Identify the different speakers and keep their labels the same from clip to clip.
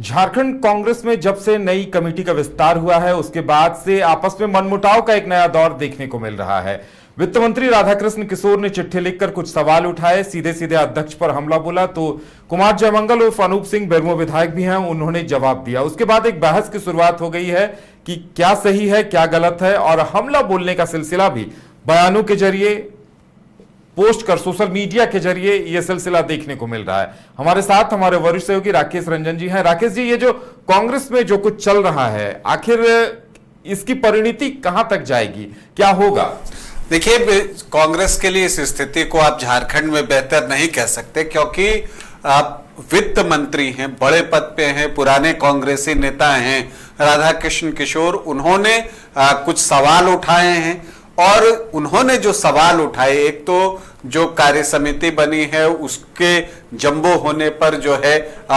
Speaker 1: झारखंड कांग्रेस में जब से नई कमेटी का विस्तार हुआ है उसके बाद से आपस में मनमुटाव का एक नया दौर देखने को मिल रहा है। वित्त मंत्री राधाकृष्ण किशोर ने चिट्ठी लिखकर कुछ सवाल उठाए, सीधे सीधे अध्यक्ष पर हमला बोला, तो कुमार जयमंगल उर्फ अनूप सिंह बेरमो विधायक भी हैं, उन्होंने जवाब दिया। उसके बाद एक बहस की शुरुआत हो गई है कि क्या सही है क्या गलत है, और हमला बोलने का सिलसिला भी बयानों के जरिए, पोस्ट कर सोशल मीडिया के जरिए यह सिलसिला देखने को मिल रहा है। हमारे साथ हमारे वरिष्ठ सहयोगी राकेश रंजन जी हैं। राकेश जी, ये जो कांग्रेस में जो कुछ चल रहा है, आखिर इसकी परिणति कहां तक जाएगी, क्या होगा?
Speaker 2: देखिए, कांग्रेस के लिए इस स्थिति को आप झारखंड में बेहतर नहीं कह सकते, क्योंकि आप वित्त मंत्री हैं, बड़े पद पे हैं, पुराने कांग्रेसी नेता हैं राधाकृष्ण किशोर। उन्होंने कुछ सवाल उठाए हैं, और उन्होंने जो सवाल उठाए, एक तो जो कार्य समिति बनी है उसके जंबो होने पर जो है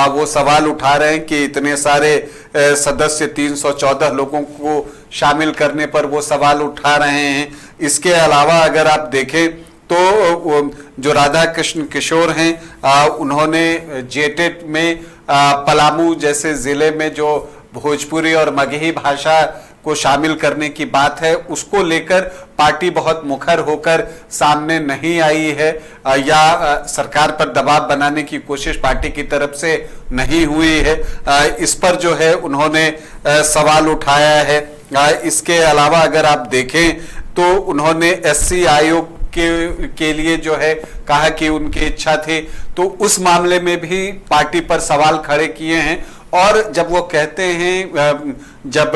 Speaker 2: वो सवाल उठा रहे हैं कि इतने सारे सदस्य 314 लोगों को शामिल करने पर वो सवाल उठा रहे हैं। इसके अलावा अगर आप देखें तो जो राधाकृष्ण किशोर हैं उन्होंने जेटेट में पलामू जैसे जिले में जो भोजपुरी और मगही भाषा को शामिल करने की बात है, उसको लेकर पार्टी बहुत मुखर होकर सामने नहीं आई है, या सरकार पर दबाव बनाने की कोशिश पार्टी की तरफ से नहीं हुई है। इस पर जो है उन्होंने सवाल उठाया है। इसके अलावा अगर आप देखें तो उन्होंने एससी आयोग के लिए जो है कहा कि उनकी इच्छा थी, तो उस मामले में भी पार्टी पर सवाल खड़े किए हैं। और जब वो कहते हैं, जब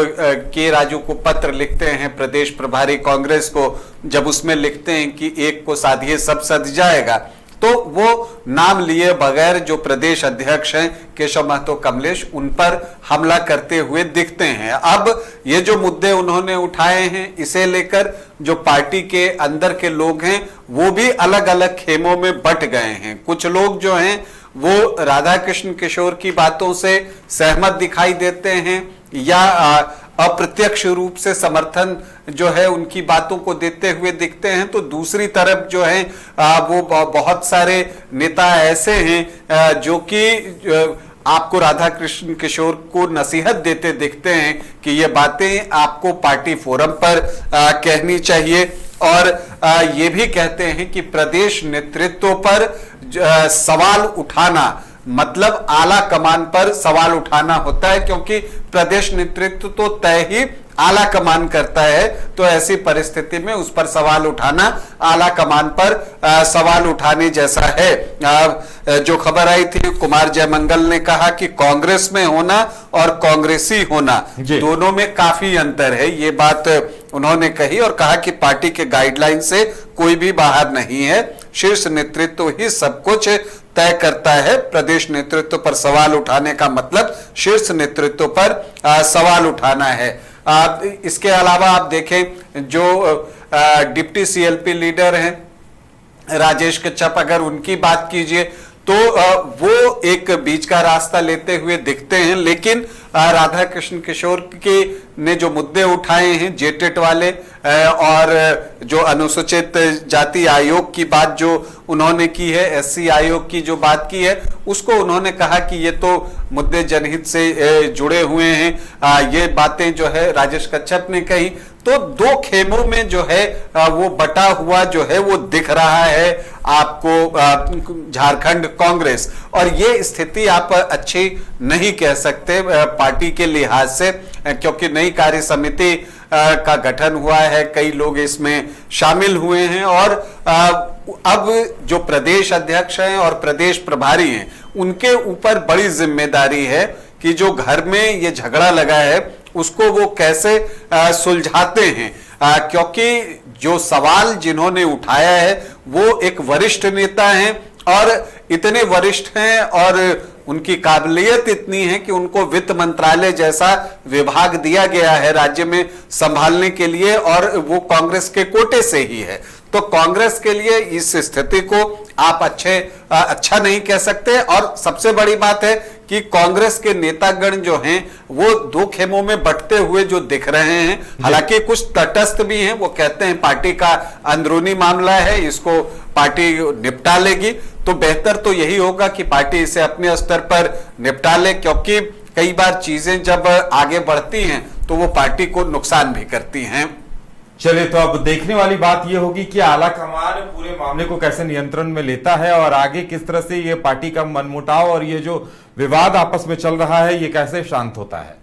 Speaker 2: के राजू को पत्र लिखते हैं प्रदेश प्रभारी कांग्रेस को, जब उसमें लिखते हैं कि एक को साधिए सब सध जाएगा, तो वो नाम लिए बगैर जो प्रदेश अध्यक्ष हैं केशव महतो कमलेश, उन पर हमला करते हुए दिखते हैं। अब ये जो मुद्दे उन्होंने उठाए हैं, इसे लेकर जो पार्टी के अंदर के लोग हैं वो भी अलग अलग खेमों में बंट गए हैं। कुछ लोग जो हैं वो राधाकृष्ण किशोर की बातों से सहमत दिखाई देते हैं, या अप्रत्यक्ष रूप से समर्थन जो है उनकी बातों को देते हुए दिखते हैं। तो दूसरी तरफ जो है वो बहुत सारे नेता ऐसे हैं जो कि आपको राधाकृष्ण किशोर को नसीहत देते दिखते हैं कि ये बातें आपको पार्टी फोरम पर कहनी चाहिए, और ये भी कहते हैं कि प्रदेश नेतृत्व पर सवाल उठाना मतलब आला कमान पर सवाल उठाना होता है, क्योंकि प्रदेश नेतृत्व तो तय ही आला कमान करता है। तो ऐसी परिस्थिति में उस पर सवाल उठाना आला कमान पर सवाल उठाने जैसा है। जो खबर आई थी, कुमार जयमंगल ने कहा कि कांग्रेस में होना और कांग्रेसी होना दोनों में काफी अंतर है, ये बात उन्होंने कही, और कहा कि पार्टी के गाइडलाइन से कोई भी बाहर नहीं है, शीर्ष नेतृत्व ही सब कुछ तय करता है। प्रदेश नेतृत्व पर सवाल उठाने का मतलब शीर्ष नेतृत्व पर सवाल उठाना है। इसके अलावा आप देखें जो डिप्टी सीएलपी लीडर हैं राजेश कच्छप, अगर उनकी बात कीजिए तो वो एक बीच का रास्ता लेते हुए दिखते हैं, लेकिन राधाकृष्ण किशोर के ने जो मुद्दे उठाए हैं जेटेट वाले, और जो अनुसूचित जाति आयोग की बात जो उन्होंने की है, एससी आयोग की जो बात की है, उसको उन्होंने कहा कि ये तो मुद्दे जनहित से जुड़े हुए हैं। ये बातें जो है राजेश कच्छप ने कही। तो दो खेमों में जो है वो बटा हुआ जो है वो दिख रहा है आपको झारखंड कांग्रेस, और ये स्थिति आप अच्छी नहीं कह सकते पार्टी के लिहाज से, क्योंकि नई कार्य समिति का गठन हुआ है, कई लोग इसमें शामिल हुए हैं, और अब जो प्रदेश अध्यक्ष हैं और प्रदेश प्रभारी हैं उनके ऊपर बड़ी जिम्मेदारी है कि जो घर में ये झगड़ा लगा है उसको वो कैसे सुलझाते हैं, क्योंकि जो सवाल जिन्होंने उठाया है वो एक वरिष्ठ नेता हैं, और इतने वरिष्ठ हैं और उनकी काबिलियत इतनी है कि उनको वित्त मंत्रालय जैसा विभाग दिया गया है राज्य में संभालने के लिए, और वो कांग्रेस के कोटे से ही है। तो कांग्रेस के लिए इस स्थिति को आप अच्छा नहीं कह सकते। और सबसे बड़ी बात है कि कांग्रेस के नेतागण जो हैं वो दो खेमों में बंटते हुए जो दिख रहे हैं, हालांकि कुछ तटस्थ भी हैं, वो कहते हैं पार्टी का अंदरूनी मामला है, इसको पार्टी निपटा लेगी। तो बेहतर तो यही होगा कि पार्टी इसे अपने स्तर पर निपटा ले, क्योंकि कई बार चीजें जब आगे बढ़ती हैं तो वो पार्टी को नुकसान भी करती हैं।
Speaker 1: चलिए, तो अब देखने वाली बात यह होगी कि आला कमान पूरे मामले को कैसे नियंत्रण में लेता है और आगे किस तरह से ये पार्टी का मनमुटाव और ये जो विवाद आपस में चल रहा है ये कैसे शांत होता है।